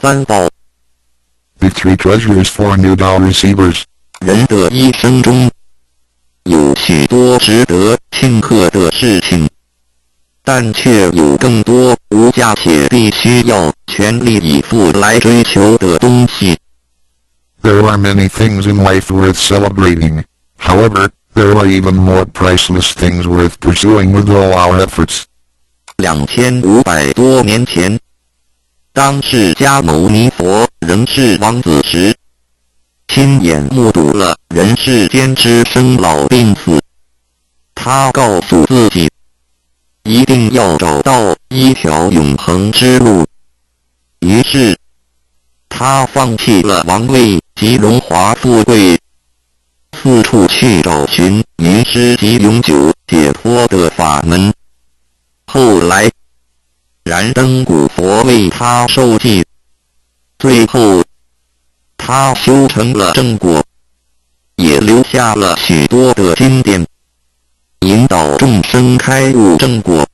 三宝。The three treasures for new Tao receivers. 人的一生中，有许多值得庆贺的事情，但却有更多无价且必须要全力以赴来追求的东西。There are many things in life worth celebrating. However, there are even more priceless things worth pursuing with all our efforts. 2500多年前，当释迦牟尼佛仍是王子时，亲眼目睹了人世间之生老病死。他告诉自己，一定要找到一条永恒之路。于是，他放弃了王位及荣华富贵，四处去找寻迷失及永久解脱的法门。后来，燃灯古佛为他授记，最后，他修成了正果，也留下了许多的经典，引导众生开悟正果。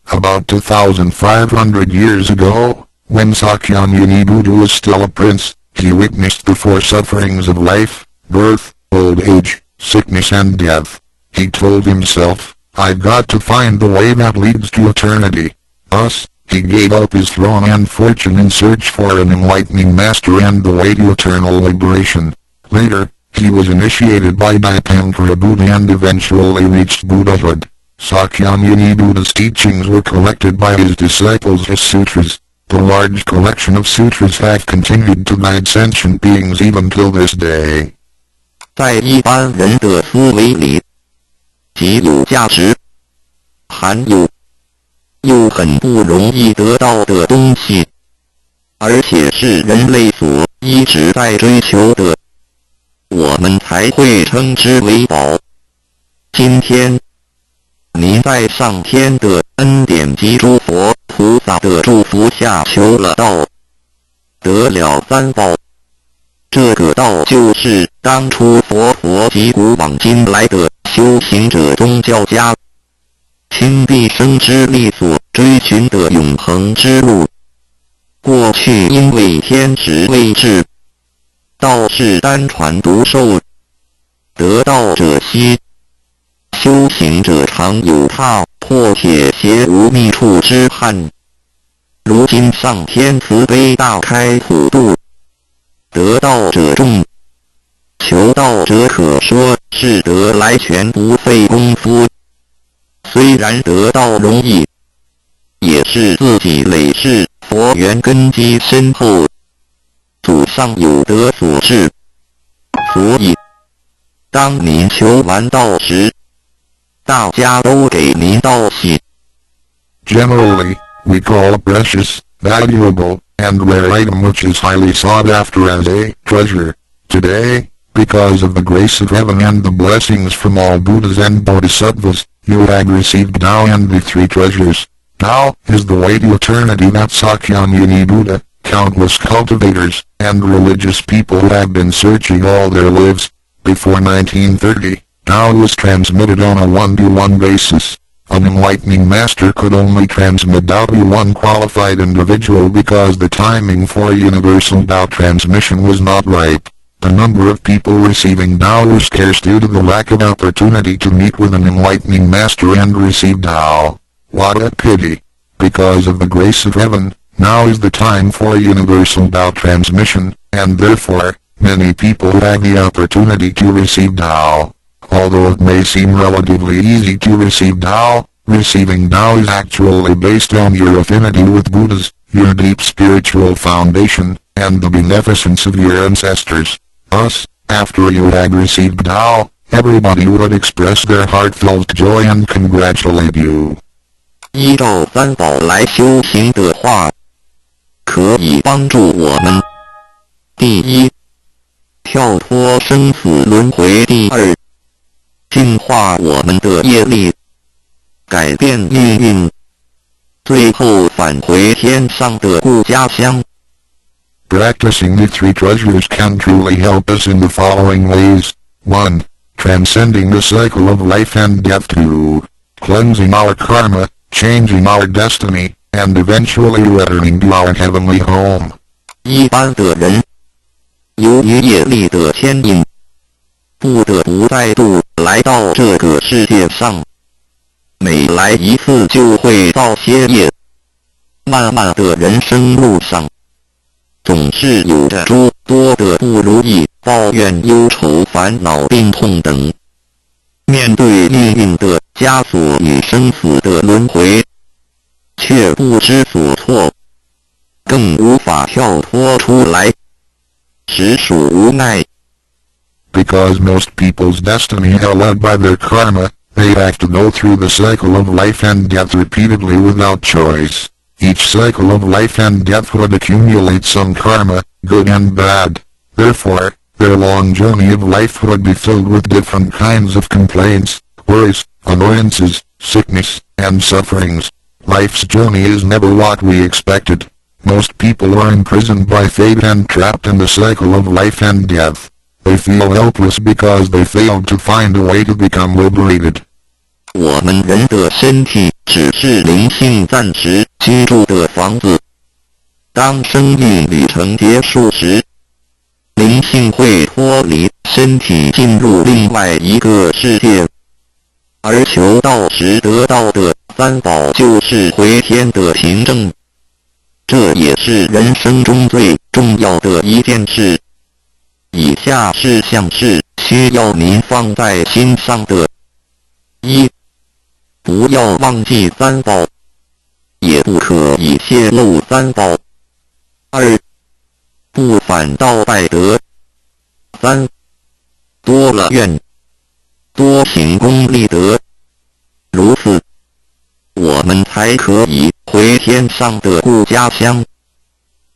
About 2,500 years ago, when Sakyamuni Buddha was still a prince, he witnessed the four sufferings of life, birth, old age, sickness and death. He told himself, I've got to find the way that leads to eternity. Thus, he gave up his throne and fortune in search for an enlightening master and the way to eternal liberation. Later, he was initiated by Dipankara Buddha and eventually reached Buddhahood. Sakyamuni Buddha's teachings were collected by his disciples as sutras. The large collection of sutras have continued to guide sentient beings even till this day. 在一般人的思维里，极有价值、含有又很不容易得到的东西，而且是人类所一直在追求的，我们才会称之为宝。今天，您在上天的恩典及诸佛菩萨的祝福下求了道，得了三宝。这个道就是当初佛及古往今来的修行者宗教家倾毕生之力所追寻的永恒之路。过去因为天时未至，道是单传独授，得道者稀，修行者常有踏破铁鞋无觅处之憾。如今上天慈悲大开普渡，得道者众，求道者可说是得来全不费功夫。虽然得道容易，也是自己累世佛缘根基深厚，祖上有德所致。所以，当您求完道时，大家都给您道喜。Generally, we call a precious, valuable, and rare item which is highly sought after as a treasure. Today, because of the grace of heaven and the blessings from all Buddhas and Bodhisattvas, you have received Tao and the three treasures. Tao is the way to eternity that Sakyamuni Buddha, countless cultivators, and religious people have been searching all their lives. Before 1930, Tao was transmitted on a one-to-one basis. An enlightening master could only transmit Tao to one qualified individual because the timing for a universal Tao transmission was not ripe. The number of people receiving Tao was scarce due to the lack of opportunity to meet with an enlightening master and receive Tao. What a pity! Because of the grace of heaven, now is the time for a universal Tao transmission, and therefore, many people have the opportunity to receive Tao. Although it may seem relatively easy to receive Tao, receiving Tao is actually based on your affinity with Buddhas, your deep spiritual foundation, and the beneficence of your ancestors. Thus, after you had received Tao, everybody would express their heartfelt joy and congratulate you. 依照三宝来修行的话，可以帮助我们：第一，跳脱生死轮回；第二，净化我们的业力，改变命运；最后返回天上的故家乡。Practicing the three treasures can truly help us in the following ways. 1. Transcending the cycle of life and death. 2. Cleansing our karma, changing our destiny, and eventually returning to our heavenly home. 一般的人，由于业力的牵引，不得不再度来到这个世界上。每来一次就会造些业，漫漫的人生路上，总是有着诸多的不如意、抱怨、忧愁、烦恼、病痛等。面对命运的枷锁与生死的轮回，却不知所措，更无法跳脱出来，实属无奈。Because most people's destiny are led by their karma, they have to go through the cycle of life and death repeatedly without choice. Each cycle of life and death would accumulate some karma, good and bad. Therefore, their long journey of life would be filled with different kinds of complaints, worries, annoyances, sickness, and sufferings. Life's journey is never what we expected. Most people are imprisoned by fate and trapped in the cycle of life and death. They feel helpless because they failed to find a way to become liberated. 我们人的身体只是灵性暂时居住的房子，当生命旅程结束时，灵性会脱离身体进入另外一个世界，而求道时得到的三宝就是回天的凭证。这也是人生中最重要的一件事。以下事项是需要您放在心上的：一、不要忘记三宝，也不可以泄露三宝；二、不反倒败德；三、多了愿，多行功立德。如此，我们才可以回天上的故家乡。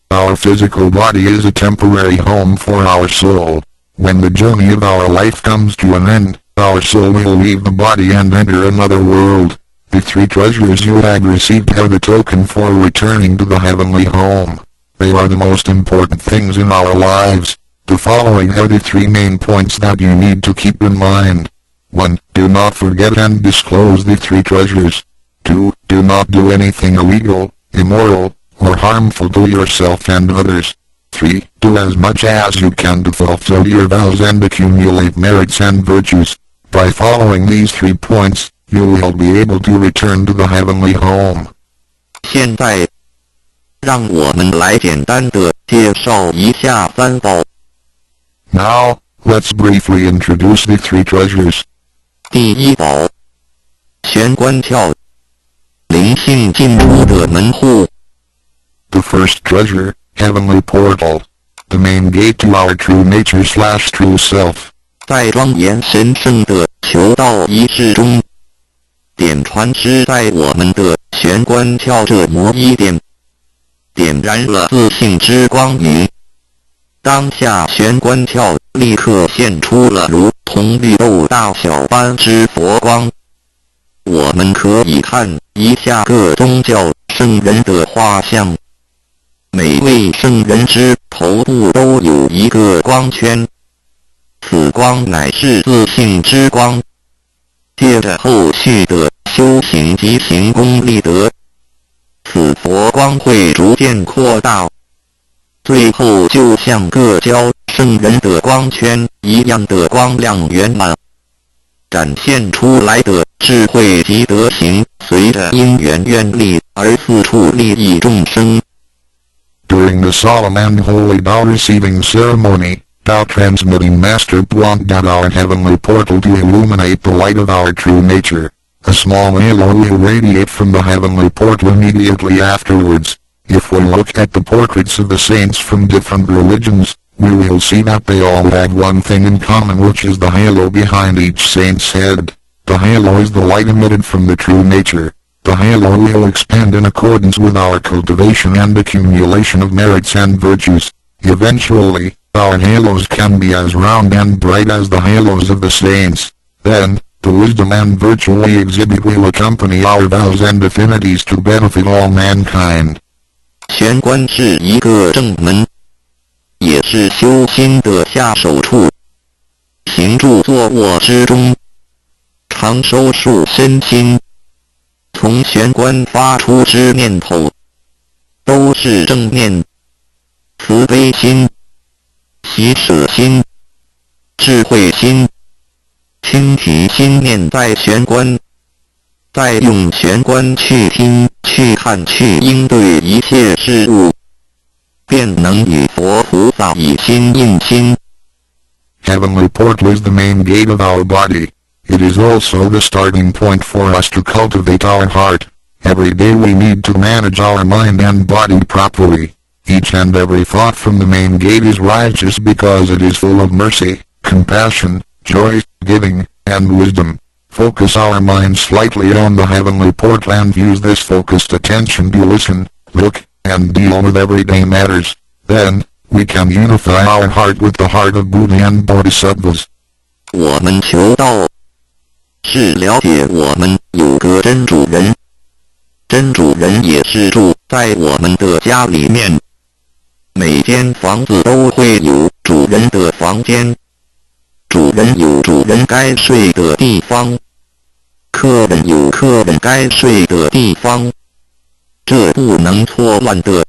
Our physical body is a temporary home for our soul. When the journey of our life comes to an end, our soul will leave the body and enter another world. The three treasures you have received are the token for returning to the heavenly home. They are the most important things in our lives. The following are the three main points that you need to keep in mind. 1. Do not forget and disclose the three treasures. 2. Do not do anything illegal, immoral, or harmful to yourself and others. 3. Do as much as you can to fulfill your vows and accumulate merits and virtues. By following these 3 points, you will be able to return to the heavenly home. 现在，让我们来简单的介绍一下三宝。Now, let's briefly introduce the 3 treasures. 第一宝，玄关窍，灵性进出的门户。The first treasure, Heavenly Portal. The main gate to our true nature/true self. 在庄严神圣的求道仪式中，点传师在我们的玄关窍这魔一点，点燃了自信之光明。当下玄关窍立刻现出了如同绿豆大小般之佛光。我们可以看一下各宗教圣人的画像。每位圣人之头部都有一个光圈，此光乃是自信之光。借着后续的修行及行功立德，此佛光会逐渐扩大，最后就像各教圣人的光圈一样的光亮圆满，展现出来的智慧及德行，随着因缘愿力而四处利益众生。During the solemn and holy Tao receiving ceremony, Tao transmitting Master pointed at our heavenly portal to illuminate the light of our true nature. A small halo will radiate from the heavenly portal immediately afterwards. If we look at the portraits of the saints from different religions, we will see that they all have one thing in common, which is the halo behind each saint's head. The halo is the light emitted from the true nature. The halo will expand in accordance with our cultivation and accumulation of merits and virtues. Eventually, our halos can be as round and bright as the halos of the saints. Then, the wisdom and virtue we exhibit will accompany our vows and affinities to benefit all mankind. 玄关是一个正门，也是修心的下手处。行住坐卧之中，常收束身心。从玄关发出之念头，都是正念。慈悲心、喜舍心、智慧心，倾提心念在玄关，再用玄关去听、去看、去应对一切事物，便能与佛菩萨以心印心。Heavenly portal is the main gate of our body. It is also the starting point for us to cultivate our heart. Every day we need to manage our mind and body properly. Each and every thought from the main gate is righteous because it is full of mercy, compassion, joy, giving, and wisdom. Focus our mind slightly on the heavenly portal and use this focused attention to listen, look, and deal with everyday matters. Then, we can unify our heart with the heart of Buddha and Bodhisattvas. 我们求道，是了解我们有个真主人，真主人也是住在我们的家里面。每间房子都会有主人的房间，主人有主人该睡的地方，客人有客人该睡的地方，这不能错乱的。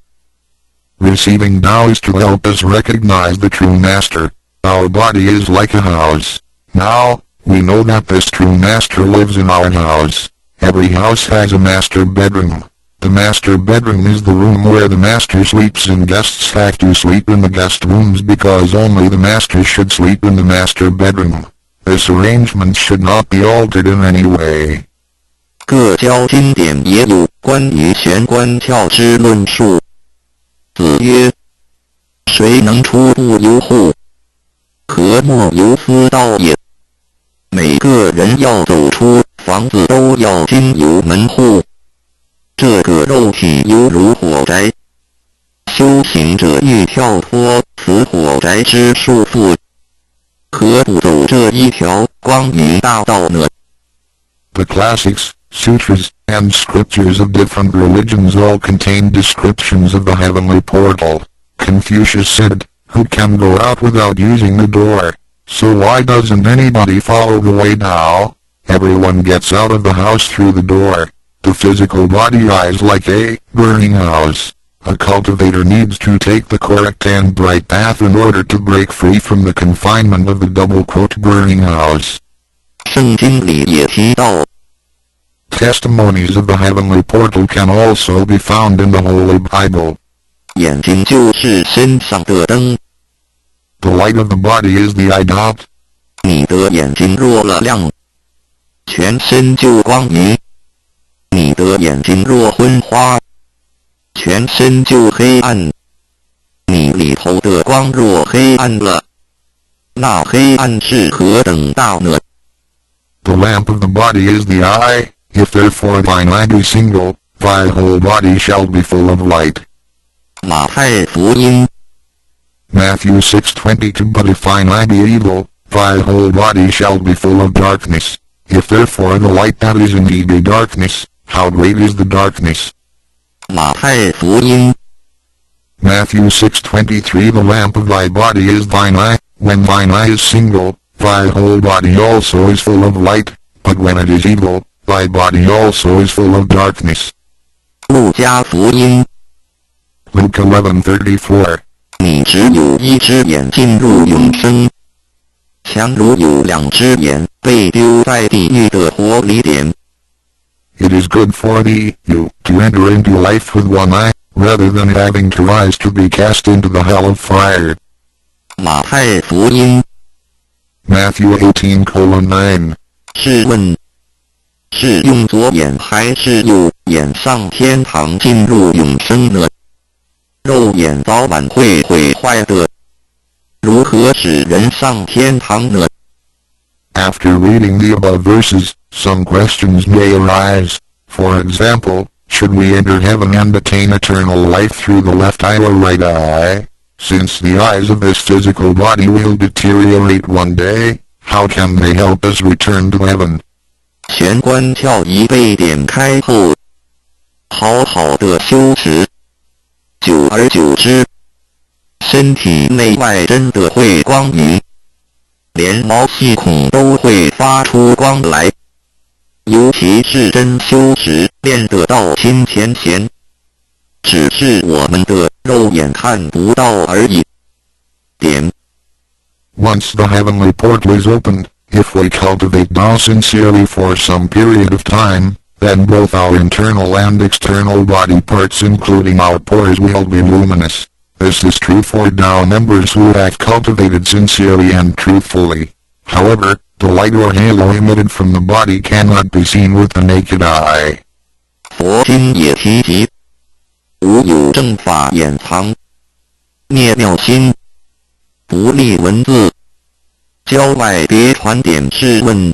Receiving Tao is to help us recognize the true master. Our body is like a house. Now, we know that this true master lives in our house. Every house has a master bedroom. The master bedroom is the room where the master sleeps and guests have to sleep in the guest rooms because only the master should sleep in the master bedroom. This arrangement should not be altered in any way. 各教经典也有关于玄关窍之论述。子曰：谁能出不由户？何莫由私道也。每个人要走出房子都要经由门户。这个肉体犹如火宅，修行者欲跳脱此火宅之束缚，何不走这一条光明大道呢？ The classics, sutras, and scriptures of different religions all contain descriptions of the heavenly portal. Confucius said, "Who can go out without using the door? So why doesn't anybody follow the way now? Everyone gets out of the house through the door. The physical body is like a burning house. A cultivator needs to take the correct and bright path in order to break free from the confinement of the burning house." 圣经里也提到， Testimonies of the heavenly portal can also be found in the Holy Bible. 眼睛就是身上的灯， The light of the body is the eye dot. 你的眼睛若了亮，全身就光明；你的眼睛若昏花，全身就黑暗。你里头的光若黑暗了，那黑暗是何等大呢？ The lamp of the body is the eye. If therefore thine eye be single, thy whole body shall be full of light. 马太福音 Matthew 6:22 But if thine eye be evil, thy whole body shall be full of darkness. If therefore the light that is in thee be darkness, how great is the darkness? 马太福音 Matthew 6:23 The lamp of thy body is thine eye. When thine eye is single, thy whole body also is full of light, but when it is evil, thy body also is full of darkness. 路加福音 Luke 11:34你只有一只眼进入永生，强如有两只眼被丢在地狱的火里点。 It is good for thee, you, to enter into life with one eye, rather than having two eyes to be cast into the hell of fire. 马太福音 Matthew 18:9试问，是用左眼还是右眼上天堂进入永生呢？肉眼早晚会毁坏的，如何使人上天堂呢？ After reading the above verses, some questions may arise. For example, should we enter heaven and attain eternal life through the left eye or right eye? Since the eyes of this physical body will deteriorate one day, how can they help us return to heaven? 玄关窍一被点开后，好好的修持，久而久之，身体内外真的会光明，连毛细孔都会发出光来。尤其是真修持练得到心前贤，只是我们的肉肉眼看不到而已。点。 Once the heavenly portal is opened, if we cultivate Tao sincerely for some period of time, then both our internal and external body parts including our pores will be luminous. This is true for Tao members who have cultivated sincerely and truthfully. However, the light or halo emitted from the body cannot be seen with the naked eye. 佛经也提及，无有正法掩藏，灭妙心，不立文字，教外别传点。试问，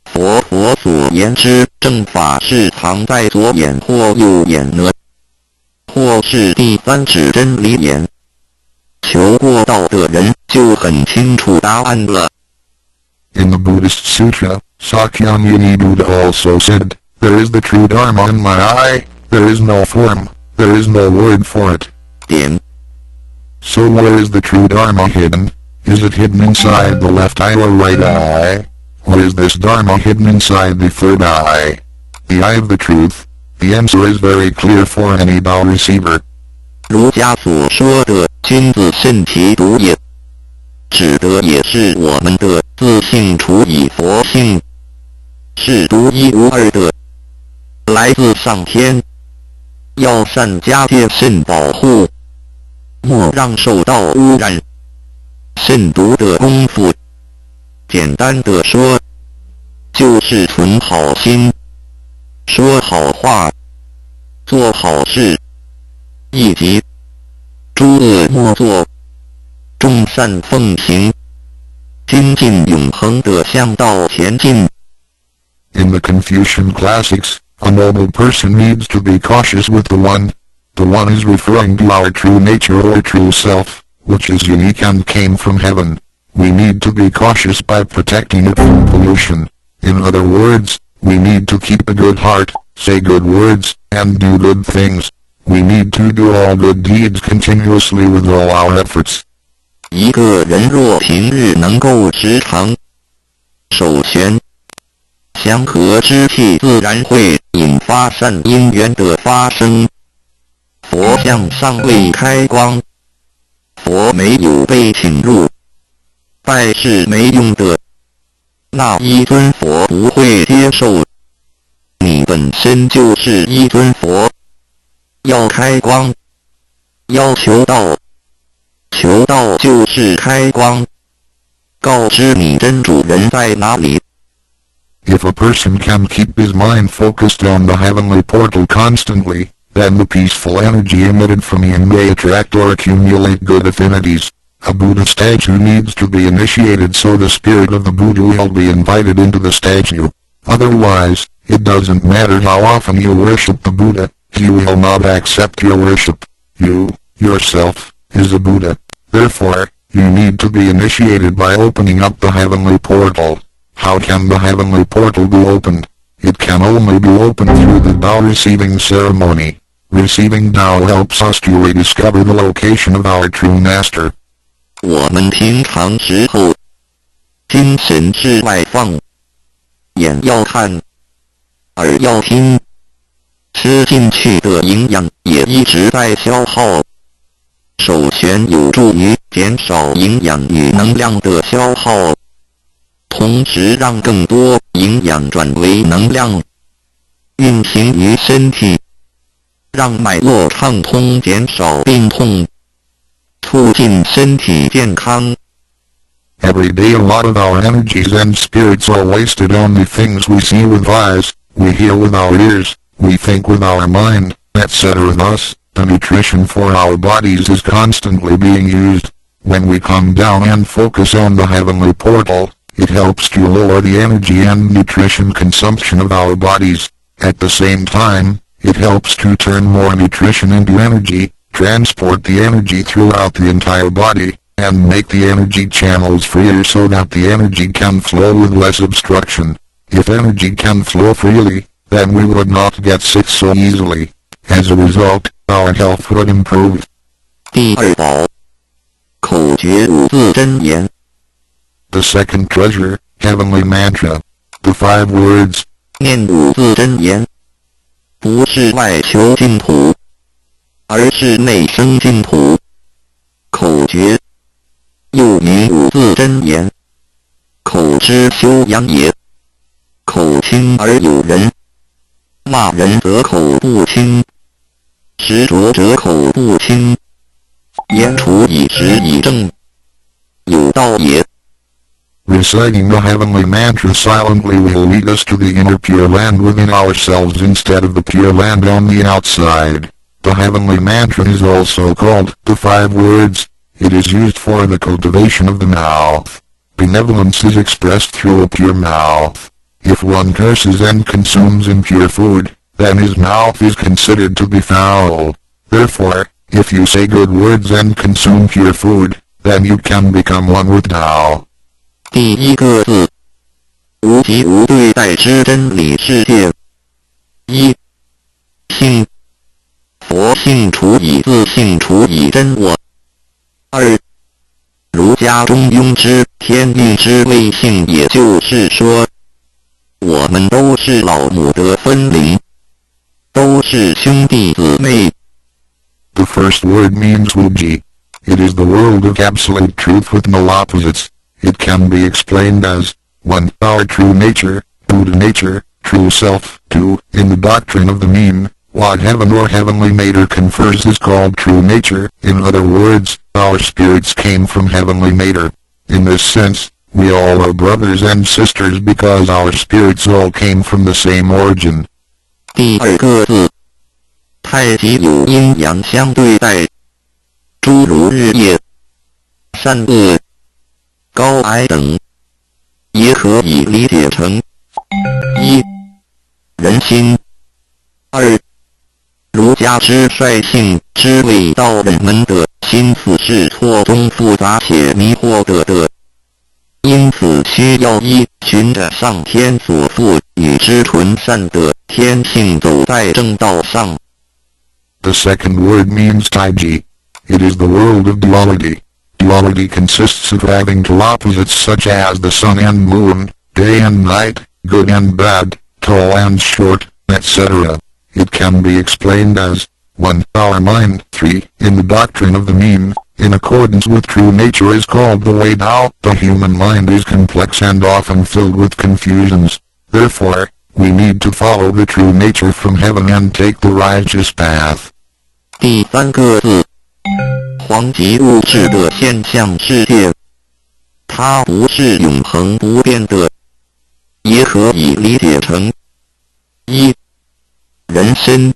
佛所言之正法是藏在左眼或右眼呢？或是第三指真理眼？求过道的人就很清楚答案了。 In the Buddhist Sutra, Sakyamuni Buddha also said, "There is the true Dharma in my eye, there is no form, there is no word for it." 点。 So where is the true Dharma hidden? Is it hidden inside the left eye or right eye? Or is this Dharma hidden inside the third eye? The eye of the truth? The answer is very clear for any Tao receiver. 儒家所说的君子慎其独也，指的也是我们的自性处以佛性，是独一无二的，来自上天，要善加戒慎保护，莫让受到污染。慎独的功夫，简单的说，就是存好心，说好话，做好事，以及诸恶莫作，众善奉行，精进永恒地向道前进。 In the Confucian classics, a noble person needs to be cautious with the One. The One is referring to our true nature or true self, which is unique and came from heaven. We need to be cautious by protecting it from pollution. In other words, we need to keep a good heart, say good words, and do good things. We need to do all good deeds continuously with all our efforts. 一个人若平日能够时常守玄相合之气，自然会引发善因缘的发生。佛像尚未开光，佛没有被请入，拜是没用的。那一尊佛不会接受。你本身就是一尊佛，要开光，要求道。 求道就是开光，告知你真主人在哪里。 If a person can keep his mind focused on the heavenly portal constantly, then the peaceful energy emitted from him may attract or accumulate good affinities. A Buddha statue needs to be initiated so the spirit of the Buddha will be invited into the statue. Otherwise, it doesn't matter how often you worship the Buddha, he will not accept your worship. You, yourself, is a Buddha. Therefore, you need to be initiated by opening up the heavenly portal. How can the heavenly portal be opened? It can only be opened through the Tao receiving ceremony. Receiving Tao helps us to rediscover the location of our true master. 我们平常时候，精神是外放，眼要看，耳要听，吃进去的营养也一直在消耗。手旋有助于减少营养与能量的消耗，同时让更多营养转为能量，运行于身体，让脉络畅通，减少病痛，促进身体健康。 Every day a lot of our energies and spirits are wasted on the things we see with eyes, we hear with our ears, we think with our mind, etc. Thus, the nutrition for our bodies is constantly being used. When we come down and focus on the heavenly portal, it helps to lower the energy and nutrition consumption of our bodies. At the same time, it helps to turn more nutrition into energy, transport the energy throughout the entire body, and make the energy channels freer so that the energy can flow with less obstruction. If energy can flow freely, then we would not get sick so easily. As a result, our health would improve. 第二宝，口诀五字真言。 The second treasure, heavenly mantra. The 5 words. 念五字真言，不是外求净土，而是内生净土。口诀，又名五字真言，口之修养也。口清而有人，骂人则口不清，执着者口不清，言处以实以正，有道也。Reciting the heavenly mantra silently will lead us to the inner pure land within ourselves instead of the pure land on the outside. The heavenly mantra is also called the 5 words. It is used for the cultivation of the mouth. Benevolence is expressed through a pure mouth. If one curses and consumes impure food, then his mouth is considered to be foul. Therefore, if you say good words and consume pure food, then you can become one with Tao. 第一个字，无极无对待之真理世界。一，性，佛性除以自性除以真我。二，儒家中庸之天命之谓性，也就是说，我们都是老母的分灵，都是兄弟姊妹。The first word means Wuji. It is the world of absolute truth with no opposites. It can be explained as 1. Our true nature, Buddha nature, true self. 2. In the doctrine of the mean, what heaven or heavenly matter confers is called true nature. In other words, our spirits came from heavenly matter. In this sense, we all are brothers and sisters because our spirits all came from the same origin. 第二个字，太极有阴阳相对待，诸如日夜、善恶、高矮等，也可以理解成：一、人心；二、儒家之率性之谓道人们的心思是错综复杂且迷惑的，因此需要依循着上天所赋予之纯善的天性走在正道上。The second word means Taiji. It is the world of duality. Duality consists of having two opposites such as the sun and moon, day and night, good and bad, tall and short, etc. It can be explained as 1. Our mind. 3. In the doctrine of the mean, in accordance with true nature is called the way Tao. The human mind is complex and often filled with confusions. Therefore, we need to follow the true nature from heaven and take the righteous path. 第三个字，黄极物质的现象世界，它不是永恒不变的，也可以理解成：一、人身；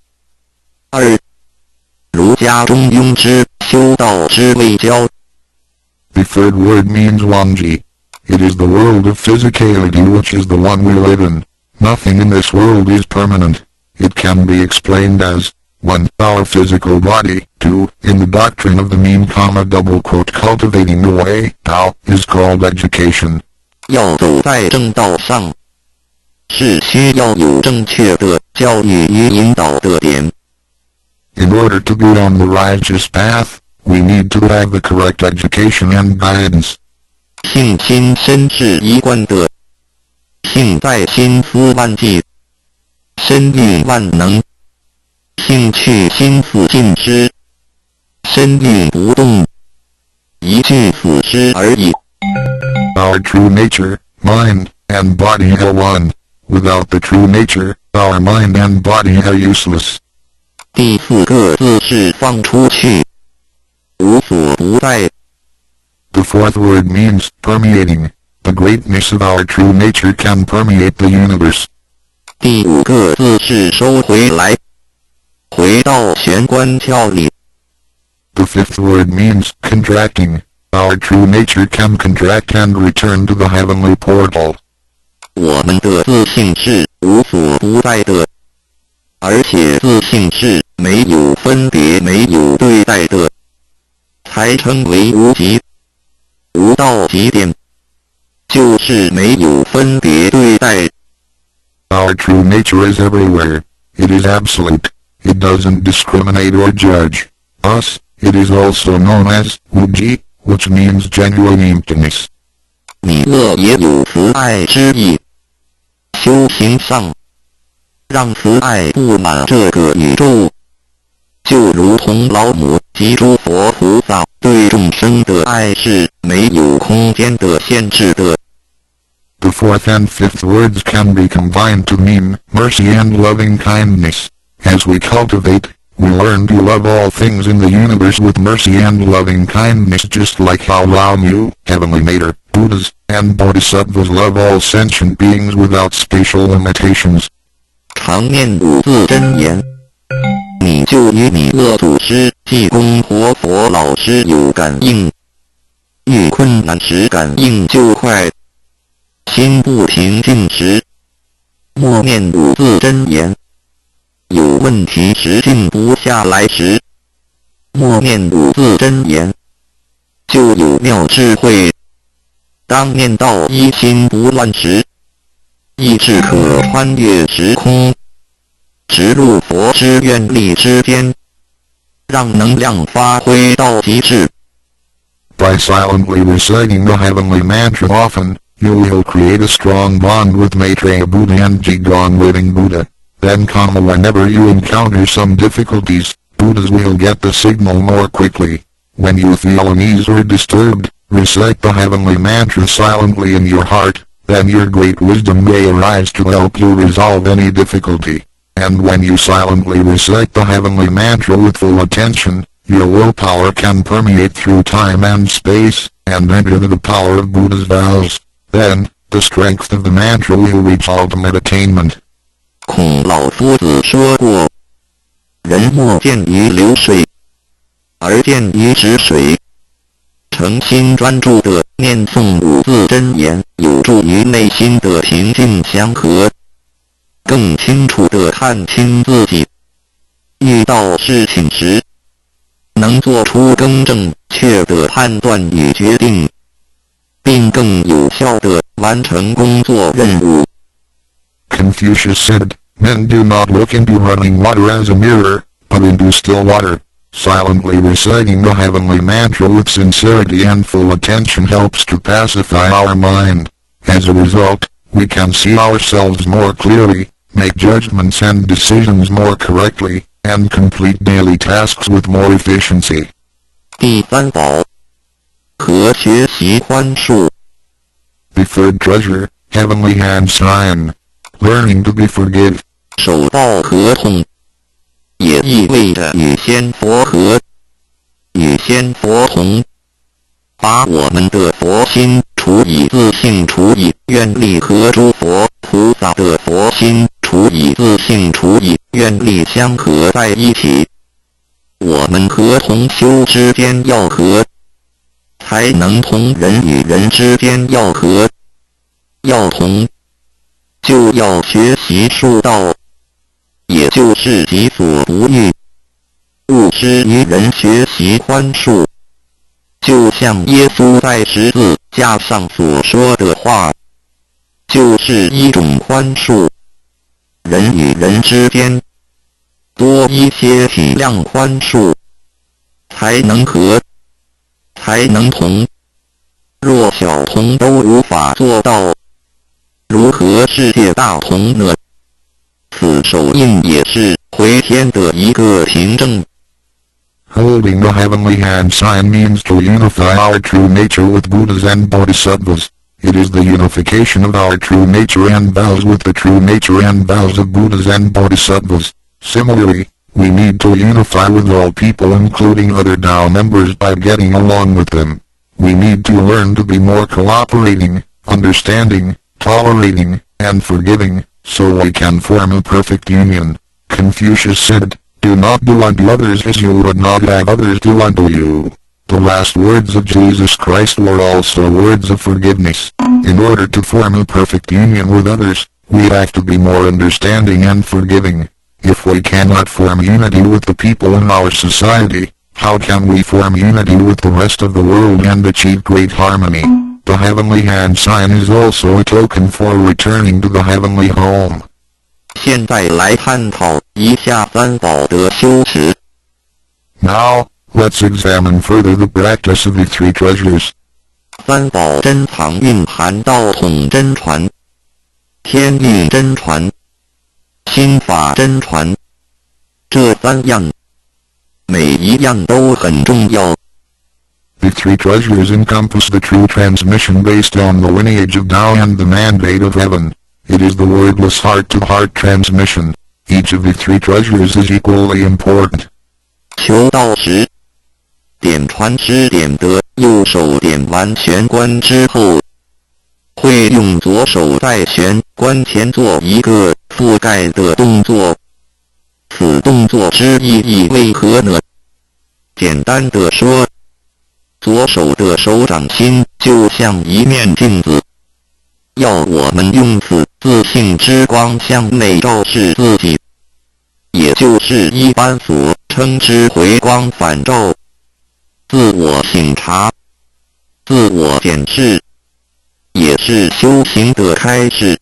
二、儒家中庸之修道之谓教。The third word means Wangji. It is the world of physicality which is the one we live in. Nothing in this world is permanent. It can be explained as 1. Our physical body. 2. In the doctrine of the mean, cultivating the way, Tao, is called education. 要走在正道上，是需要有正确的教育与引导的点。In order to be on the righteous path, we need to have the correct education and guidance. 性心身是一贯的，性在心思万计，身运万能。性去心思尽失，身运不动，一句死尸而已。Our true nature, mind, and body are one. Without the true nature, our mind and body are useless. 第四个字是放出去，无所不在。The fourth word means permeating. The greatness of our true nature can permeate the universe. 第五个字是收回来，回到玄关窍里。The fifth word means contracting. Our true nature can contract and return to the heavenly portal. 我们的自性是无所不在的，而且自性是没有分别、没有对待的，才称为无极。无到极点，就是没有分别对待。Our true nature is everywhere. It is absolute. It doesn't discriminate or judge. Thus, it is also known as Wuji, which means genuine emptiness. 弥勒也有慈爱之意，修行上，让慈爱布满这个宇宙，就如同老母及诸佛菩萨对众生的爱是没有空间的限制的。The fourth and fifth words can be combined to mean mercy and loving kindness. As we cultivate, we learn to love all things in the universe with mercy and loving kindness, just like how Lao Mu, Heavenly Mater, Buddhas, and Bodhisattvas love all sentient beings without spatial limitations. 常念五字真言，你就与你的祖师济公活佛老师有感应，遇困难时感应就快，心不平静时默念五字真言，有问题时静不下来时默念五字真言，就有妙智慧。当念到一心不乱时，意志可穿越时空，直入佛之愿力之间，让能量发挥到极致。By silently reciting the heavenly mantra often, you will create a strong bond with Maitreya Buddha and Jigong Living Buddha. Then whenever you encounter some difficulties, Buddhas will get the signal more quickly. When you feel uneasy or disturbed, recite the heavenly mantra silently in your heart, then your great wisdom may arise to help you resolve any difficulty. And when you silently recite the heavenly mantra with full attention, your willpower can permeate through time and space, and enter the power of Buddha's vows. Then, the strength of the mantra will reach ultimate attainment. 孔老夫子说过，人莫见于流水，而见于止水。诚心专注地念诵五字真言，有助于内心的平静祥和，更清楚地看清自己。遇到事情时，能做出更正确的判断与决定，并更有效地完成工作任务。Confucius said, "Men do not look into running water as a mirror, but into still water." Silently reciting the heavenly mantra with sincerity and full attention helps to pacify our mind. As a result, we can see ourselves more clearly, make judgments and decisions more correctly, and complete daily tasks with more efficiency. 第三宝，和学习宽恕。The third treasure, heavenly hand sign. Learning to be forgive. 手抱合同，也意味着与仙佛合，与仙佛同，把我们的佛心除以自性除以愿力和诸佛菩萨的佛心除以自性除以愿力相合在一起。我们和同修之间要合，才能同人与人之间要合。要同，就要学习术道，也就是己所不欲，勿施于人，学习宽恕。就像耶稣在十字架上所说的话，就是一种宽恕。人与人之间，多一些体谅宽恕，才能和，才能同。若小同都无法做到，如何世界大同呢？此手印也是回天的一个凭证。Holding the heavenly hand sign means to unify our true nature with Buddhas and Bodhisattvas. It is the unification of our true nature and vows with the true nature and vows of Buddhas and Bodhisattvas. Similarly, we need to unify with all people, including other Tao members, by getting along with them. We need to learn to be more cooperating, understanding, tolerating, and forgiving, so we can form a perfect union. Confucius said, "Do not do unto others as you would not have others do unto you." The last words of Jesus Christ were also words of forgiveness. In order to form a perfect union with others, we have to be more understanding and forgiving. If we cannot form unity with the people in our society, how can we form unity with the rest of the world and achieve great harmony? The heavenly hand sign is also a token for returning to the heavenly home. 现在来探讨一下三宝的修持。Now, let's examine further the practice of the three treasures. 三宝珍藏蕴含道统真传、天运真传、心法真传，这三样每一样都很重要。The three treasures encompass the true transmission based on the lineage of Tao and the mandate of heaven. It is the wordless heart-to-heart transmission. Each of the three treasures is equally important. 求道时，点传师点的右手点完玄关之后，会用左手在玄关前做一个覆盖的动作。此动作之意义为何呢？简单的说，左手的手掌心就像一面镜子，要我们用此自信之光向内照视自己，也就是一般所称之回光返照。自我省察、自我检视，也是修行的开始。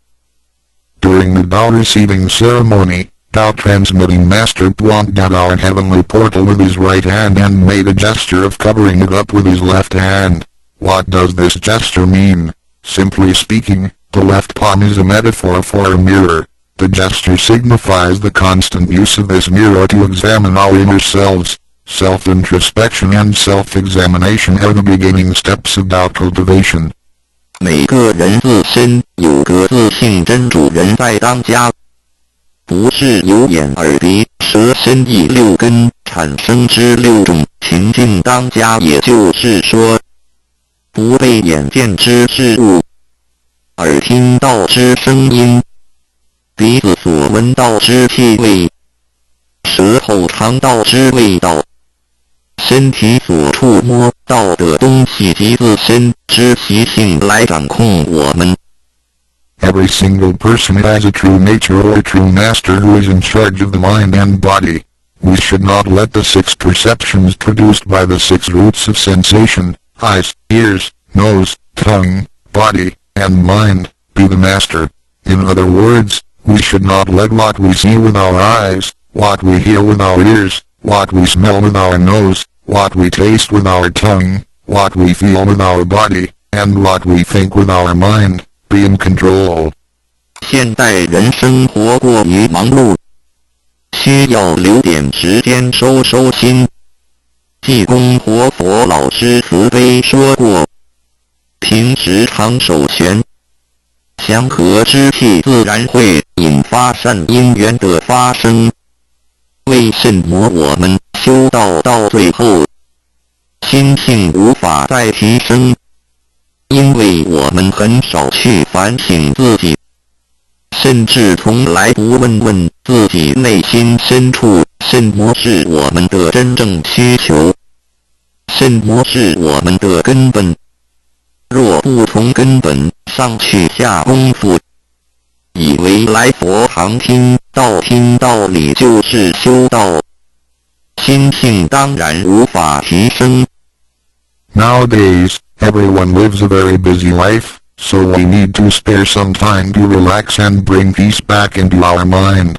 During the Tao receiving ceremony, Tao transmitting Master pointed at our heavenly portal with his right hand and made a gesture of covering it up with his left hand. What does this gesture mean? Simply speaking, the left palm is a metaphor for a mirror. The gesture signifies the constant use of this mirror to examine our inner selves. Self-introspection and self-examination are the beginning steps of Tao cultivation. 每个人自身有个自性真主人在当家，不是由眼耳鼻舌身意六根产生之六种情境当家，也就是说，不被眼见之事物、耳听到之声音、鼻子所闻到之气味、舌头尝到之味道、身体所触摸到的东西及自身之习性来掌控我们。Every single person has a true nature or a true master who is in charge of the mind and body. We should not let the six perceptions produced by the six roots of sensation, eyes, ears, nose, tongue, body, and mind, be the master. In other words, we should not let what we see with our eyes, what we hear with our ears, what we smell with our nose, what we taste with our tongue, what we feel with our body, and what we think with our mind, be in control. 现代人生活过于忙碌，需要留点时间收收心。济公活佛老师慈悲说过，平时常守玄，祥和之气自然会引发善因缘的发生。为什么我们修道到最后，心性无法再提升？因为我们很少去反省自己，甚至从来不问问自己内心深处什么是我们的真正需求，什么是我们的根本。若不从根本上去下功夫，以为来佛堂听道理就是修道，心性当然无法提升。Nowadays, everyone lives a very busy life, so we need to spare some time to relax and bring peace back into our mind.